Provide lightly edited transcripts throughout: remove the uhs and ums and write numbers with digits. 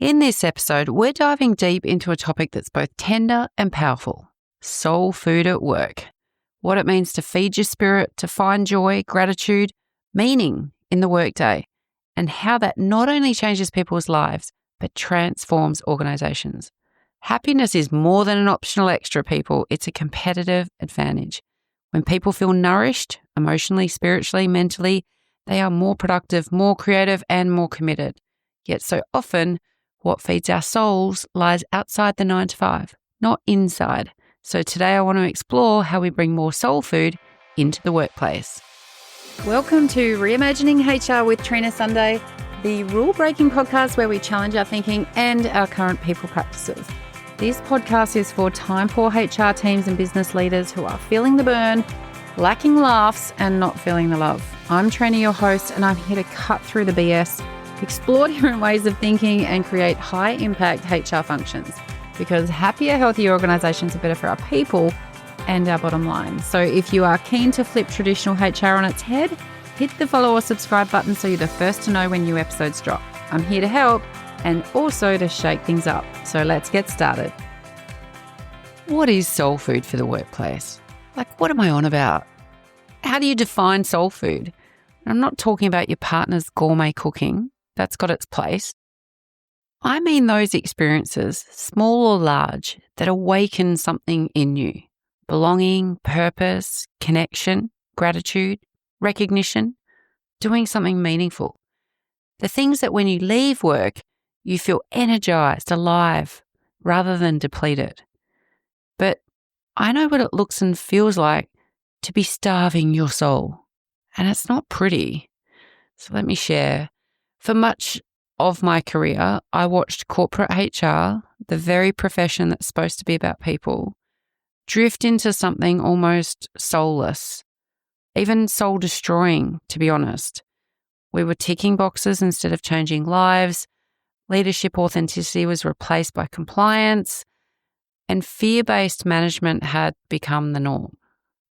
In this episode, we're diving deep into a topic that's both tender and powerful: soul food at work. What it means to feed your spirit, to find joy, gratitude, meaning in the workday, and how that not only changes people's lives, but transforms organizations. Happiness is more than an optional extra, people. It's a competitive advantage. When people feel nourished, emotionally, spiritually, mentally, they are more productive, more creative, and more committed. Yet so often, what feeds our souls lies outside the 9 to 5, not inside. So today I want to explore how we bring more soul food into the workplace. Welcome to Reimagining HR with Trina Sunday, the rule-breaking podcast where we challenge our thinking and our current people practices. This podcast is for time-poor HR teams and business leaders who are feeling the burn, lacking laughs, and not feeling the love. I'm Trina, your host, and I'm here to cut through the BS, explore different ways of thinking, and create high-impact HR functions. Because happier, healthier organisations are better for our people and our bottom line. So if you are keen to flip traditional HR on its head, hit the follow or subscribe button so you're the first to know when new episodes drop. I'm here to help and also to shake things up. So let's get started. What is soul food for the workplace? Like, what am I on about? How do you define soul food? I'm not talking about your partner's gourmet cooking. That's got its place. I mean those experiences, small or large, that awaken something in you. Belonging, purpose, connection, gratitude, recognition, doing something meaningful. The things that when you leave work, you feel energized, alive, rather than depleted. But I know what it looks and feels like to be starving your soul. And it's not pretty. So let me share. For much of my career, I watched corporate HR, the very profession that's supposed to be about people, drift into something almost soulless, even soul-destroying, to be honest. We were ticking boxes instead of changing lives. Leadership authenticity was replaced by compliance, and fear-based management had become the norm.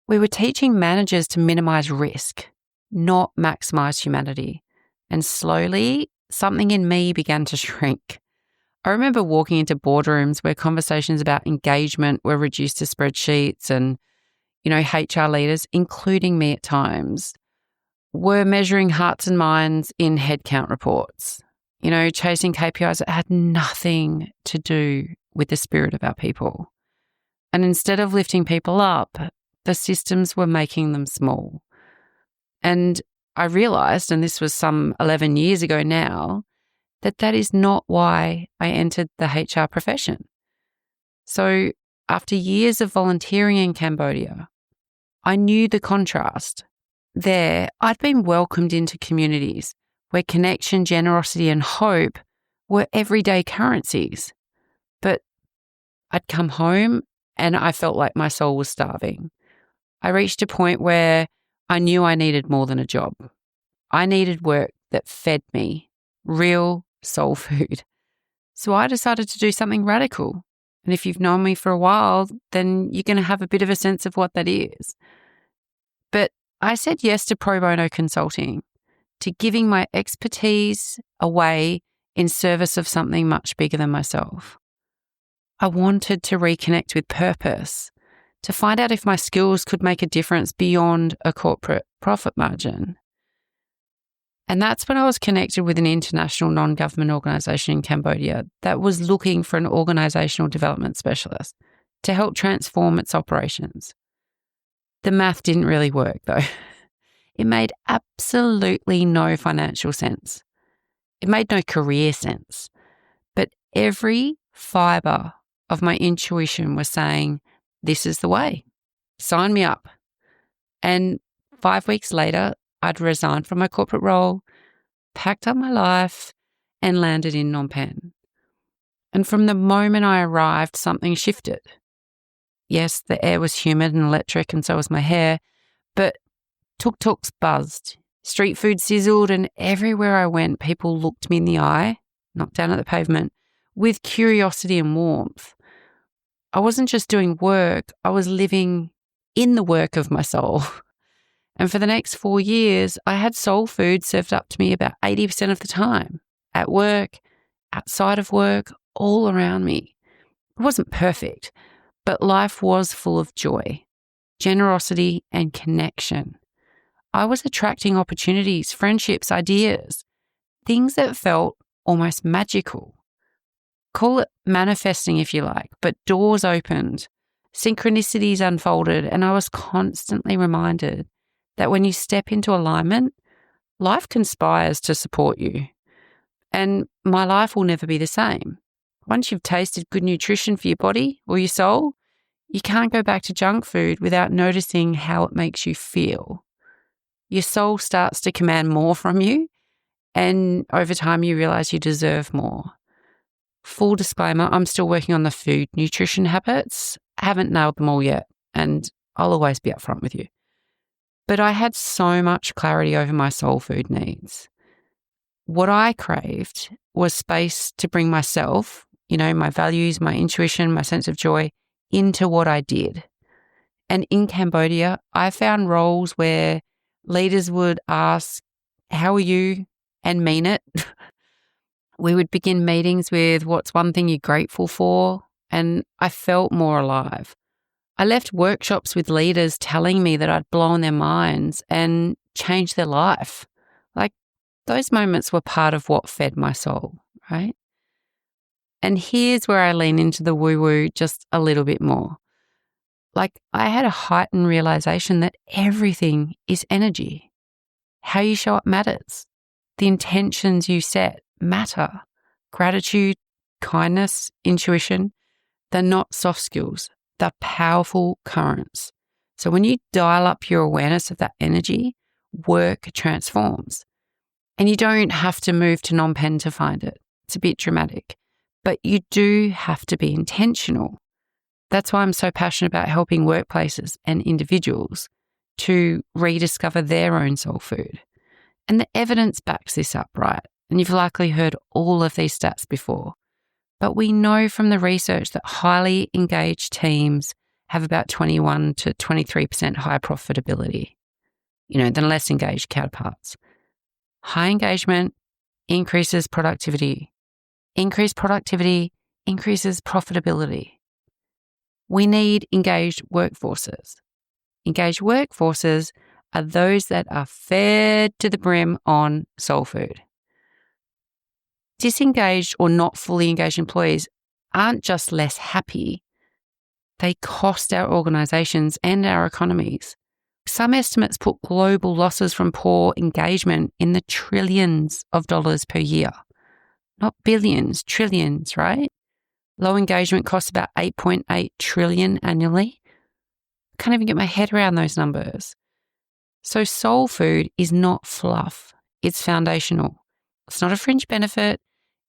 We were teaching managers to minimize risk, not maximize humanity. And slowly, something in me began to shrink. I remember walking into boardrooms where conversations about engagement were reduced to spreadsheets and, HR leaders, including me at times, were measuring hearts and minds in headcount reports, chasing KPIs that had nothing to do with the spirit of our people. And instead of lifting people up, the systems were making them small. And I realized, and this was some 11 years ago now, that is not why I entered the HR profession. So after years of volunteering in Cambodia, I knew the contrast. There, I'd been welcomed into communities where connection, generosity, and hope were everyday currencies. But I'd come home and I felt like my soul was starving. I reached a point where I knew I needed more than a job. I needed work that fed me, real soul food. So I decided to do something radical. And if you've known me for a while, then you're going to have a bit of a sense of what that is. But I said yes to pro bono consulting, to giving my expertise away in service of something much bigger than myself. I wanted to reconnect with purpose, to find out if my skills could make a difference beyond a corporate profit margin. And that's when I was connected with an international non-government organisation in Cambodia that was looking for an organisational development specialist to help transform its operations. The math didn't really work though. It made absolutely no financial sense. It made no career sense. But every fibre of my intuition was saying, this is the way. Sign me up. And 5 weeks later, I'd resigned from my corporate role, packed up my life, and landed in Phnom Penh. And from the moment I arrived, something shifted. Yes, the air was humid and electric, and so was my hair, but tuk-tuks buzzed, street food sizzled, and everywhere I went, people looked me in the eye, knocked down at the pavement, with curiosity and warmth. I wasn't just doing work, I was living in the work of my soul. And for the next 4 years, I had soul food served up to me about 80% of the time, at work, outside of work, all around me. It wasn't perfect, but life was full of joy, generosity, and connection. I was attracting opportunities, friendships, ideas, things that felt almost magical. Call it manifesting if you like, but doors opened, synchronicities unfolded, and I was constantly reminded that when you step into alignment, life conspires to support you. And my life will never be the same. Once you've tasted good nutrition for your body or your soul, you can't go back to junk food without noticing how it makes you feel. Your soul starts to command more from you, and over time you realize you deserve more. Full disclaimer, I'm still working on the food nutrition habits. I haven't nailed them all yet, and I'll always be upfront with you. But I had so much clarity over my soul food needs. What I craved was space to bring myself, my values, my intuition, my sense of joy into what I did. And in Cambodia, I found roles where leaders would ask, "How are you?" and mean it. We would begin meetings with, "What's one thing you're grateful for?" And I felt more alive. I left workshops with leaders telling me that I'd blown their minds and changed their life. Like, those moments were part of what fed my soul, right? And here's where I lean into the woo-woo just a little bit more. Like, I had a heightened realization that everything is energy. How you show up matters. The intentions you set matter. Gratitude, kindness, intuition, they're not soft skills. They're powerful currents. So when you dial up your awareness of that energy, work transforms. And you don't have to move to Phnom Penh to find it. It's a bit dramatic. But you do have to be intentional. That's why I'm so passionate about helping workplaces and individuals to rediscover their own soul food. And the evidence backs this up, right? And you've likely heard all of these stats before. But we know from the research that highly engaged teams have about 21 to 23% higher profitability, than less engaged counterparts. High engagement increases productivity. Increased productivity increases profitability. We need engaged workforces. Engaged workforces are those that are fed to the brim on soul food. Disengaged or not fully engaged employees aren't just less happy, they cost our organisations and our economies. Some estimates put global losses from poor engagement in the trillions of dollars per year. Not billions, trillions, right? Low engagement costs about 8.8 trillion annually. I can't even get my head around those numbers. So soul food is not fluff. It's foundational. It's not a fringe benefit.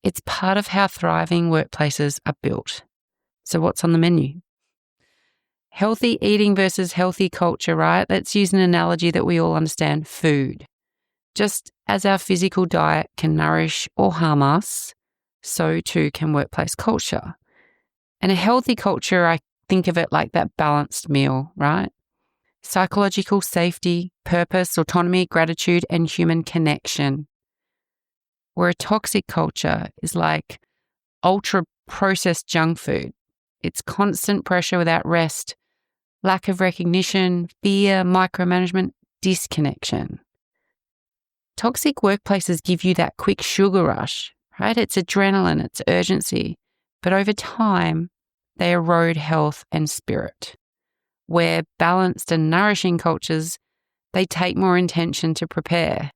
It's part of how thriving workplaces are built. So what's on the menu? Healthy eating versus healthy culture, right? Let's use an analogy that we all understand, food. Just as our physical diet can nourish or harm us, so too can workplace culture. And a healthy culture, I think of it like that balanced meal, right? Psychological safety, purpose, autonomy, gratitude, and human connection. Where a toxic culture is like ultra-processed junk food. It's constant pressure without rest, lack of recognition, fear, micromanagement, disconnection. Toxic workplaces give you that quick sugar rush, right? It's adrenaline, it's urgency. But over time, they erode health and spirit. Where balanced and nourishing cultures, they take more intention to prepare,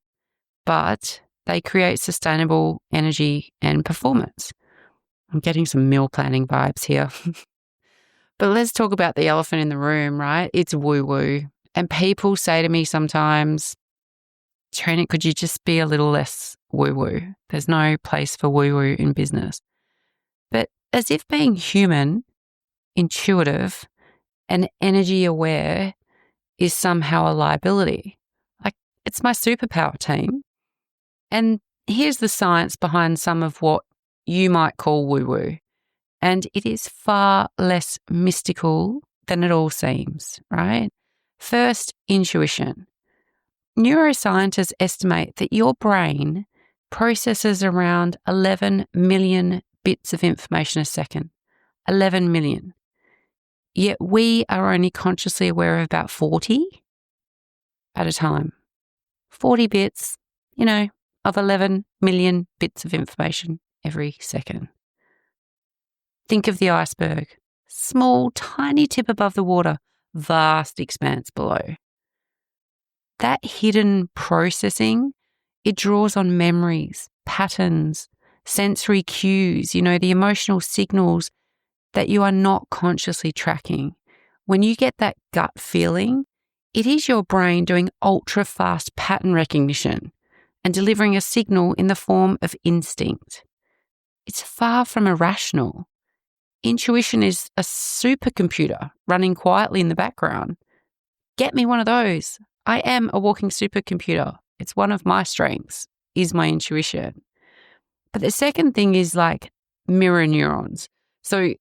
but they create sustainable energy and performance. I'm getting some meal planning vibes here. But let's talk about the elephant in the room, right? It's woo-woo. And people say to me sometimes, "Trina, could you just be a little less woo-woo? There's no place for woo-woo in business." But as if being human, intuitive, and energy aware is somehow a liability. Like, it's my superpower, team. And here's the science behind some of what you might call woo-woo. And it is far less mystical than it all seems, right? First, intuition. Neuroscientists estimate that your brain processes around 11 million bits of information a second. 11 million. Yet we are only consciously aware of about 40 at a time. 40 bits, of 11 million bits of information every second. Think of the iceberg. Small, tiny tip above the water, vast expanse below. That hidden processing, it draws on memories, patterns, sensory cues, the emotional signals that you are not consciously tracking. When you get that gut feeling, it is your brain doing ultra-fast pattern recognition and delivering a signal in the form of instinct. It's far from irrational. Intuition is a supercomputer running quietly in the background. Get me one of those. I am a walking supercomputer. It's one of my strengths, is my intuition. But the second thing is like mirror neurons. So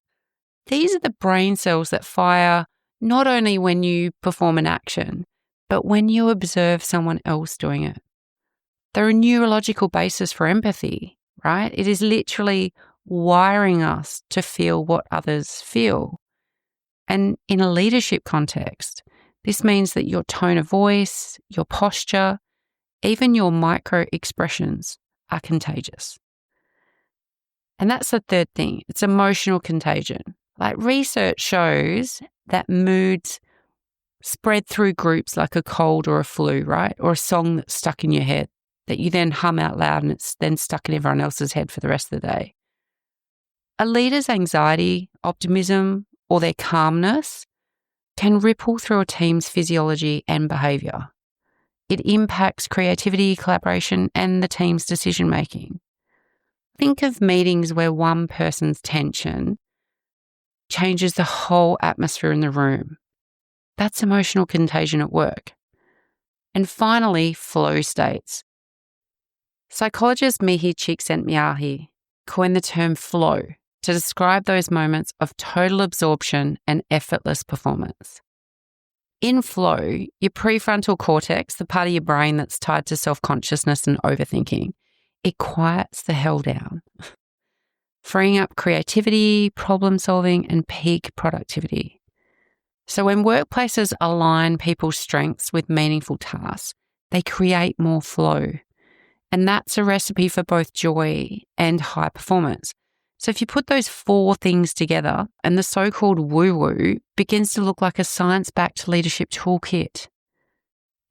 these are the brain cells that fire not only when you perform an action, but when you observe someone else doing it. They're a neurological basis for empathy, right? It is literally wiring us to feel what others feel. And in a leadership context, this means that your tone of voice, your posture, even your micro expressions are contagious. And that's the third thing. It's emotional contagion. Like research shows that moods spread through groups like a cold or a flu, right? Or a song that's stuck in your head that you then hum out loud and it's then stuck in everyone else's head for the rest of the day. A leader's anxiety, optimism, or their calmness can ripple through a team's physiology and behaviour. It impacts creativity, collaboration, and the team's decision-making. Think of meetings where one person's tension changes the whole atmosphere in the room. That's emotional contagion at work. And finally, flow states. Psychologist Mihi Csikszentmihalyi coined the term flow to describe those moments of total absorption and effortless performance. In flow, your prefrontal cortex, the part of your brain that's tied to self-consciousness and overthinking, it quiets the hell down, freeing up creativity, problem solving, and peak productivity. So when workplaces align people's strengths with meaningful tasks, they create more flow. And that's a recipe for both joy and high performance. So if you put those four things together and the so-called woo-woo begins to look like a science-backed leadership toolkit.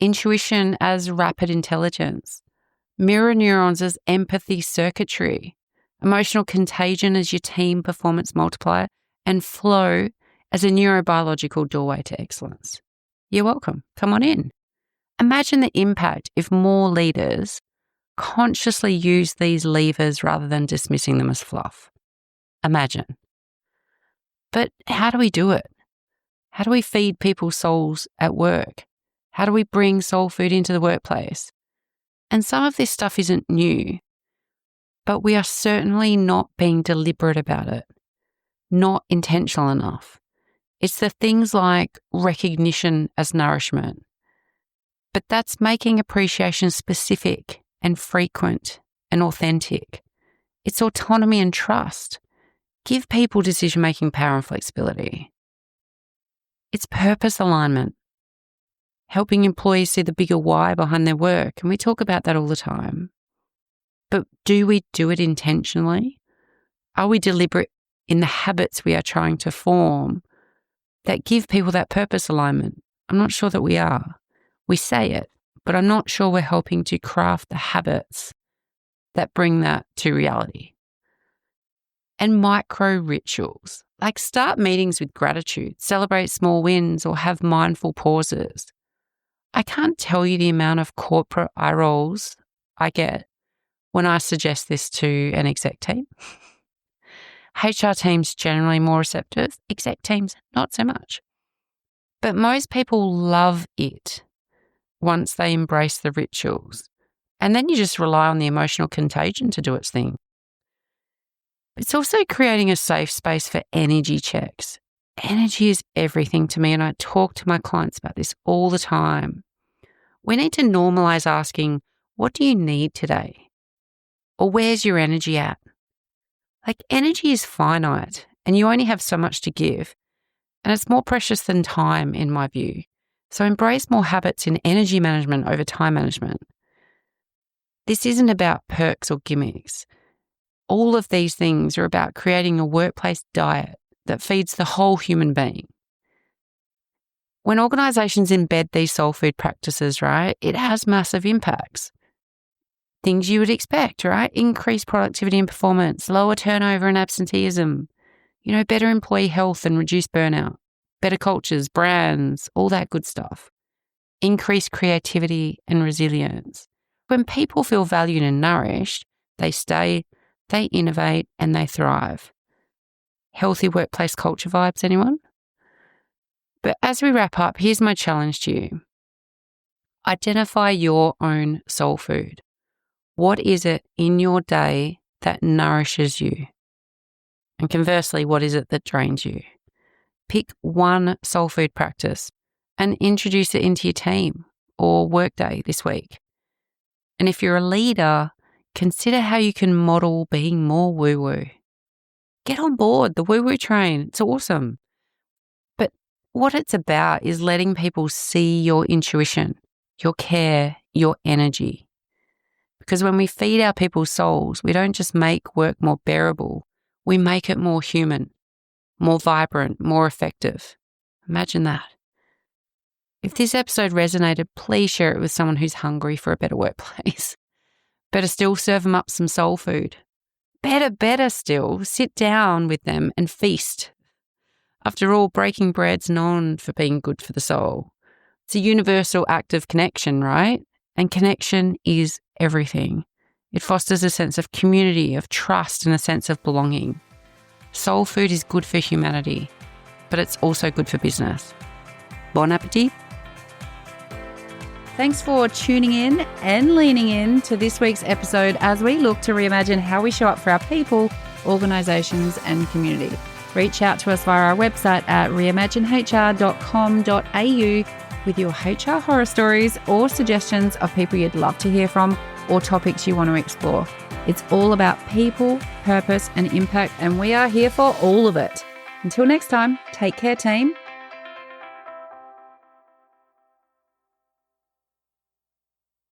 Intuition as rapid intelligence, mirror neurons as empathy circuitry, emotional contagion as your team performance multiplier, and flow as a neurobiological doorway to excellence. You're welcome. Come on in. Imagine the impact if more leaders consciously use these levers rather than dismissing them as fluff. Imagine. But how do we do it? How do we feed people's souls at work? How do we bring soul food into the workplace? And some of this stuff isn't new, but we are certainly not being deliberate about it, not intentional enough. It's the things like recognition as nourishment, but that's making appreciation specific and frequent and authentic. It's autonomy and trust. Give people decision-making power and flexibility. It's purpose alignment, helping employees see the bigger why behind their work. And we talk about that all the time. But do we do it intentionally? Are we deliberate in the habits we are trying to form that give people that purpose alignment? I'm not sure that we are. We say it, but I'm not sure we're helping to craft the habits that bring that to reality. And micro rituals, like start meetings with gratitude, celebrate small wins, or have mindful pauses. I can't tell you the amount of corporate eye rolls I get when I suggest this to an exec team. HR teams generally more receptive, exec teams not so much. But most people love it once they embrace the rituals. And then you just rely on the emotional contagion to do its thing. It's also creating a safe space for energy checks. Energy is everything to me, and I talk to my clients about this all the time. We need to normalize asking, what do you need today? Or where's your energy at? Like, energy is finite and you only have so much to give. And it's more precious than time, in my view. So embrace more habits in energy management over time management. This isn't about perks or gimmicks. All of these things are about creating a workplace diet that feeds the whole human being. When organisations embed these soul food practices, right, it has massive impacts. Things you would expect, right? Increased productivity and performance, lower turnover and absenteeism, better employee health and reduced burnout, better cultures, brands, all that good stuff. Increased creativity and resilience. When people feel valued and nourished, they stay, they innovate, and they thrive. Healthy workplace culture vibes, anyone? But as we wrap up, here's my challenge to you. Identify your own soul food. What is it in your day that nourishes you? And conversely, what is it that drains you? Pick one soul food practice and introduce it into your team or workday this week. And if you're a leader, consider how you can model being more woo-woo. Get on board the woo-woo train. It's awesome. But what it's about is letting people see your intuition, your care, your energy. Because when we feed our people's souls, we don't just make work more bearable, we make it more human, more vibrant, more effective. Imagine that. If this episode resonated, please share it with someone who's hungry for a better workplace. Better still, serve them up some soul food. Better still, sit down with them and feast. After all, breaking bread's known for being good for the soul. It's a universal act of connection, right? And connection is everything. It fosters a sense of community, of trust, and a sense of belonging. Soul food is good for humanity, but it's also good for business. Bon appetit. Thanks for tuning in and leaning in to this week's episode as we look to reimagine how we show up for our people, organisations and community. Reach out to us via our website at reimaginehr.com.au with your HR horror stories or suggestions of people you'd love to hear from or topics you want to explore. It's all about people, purpose and impact, and we are here for all of it. Until next time, take care, team.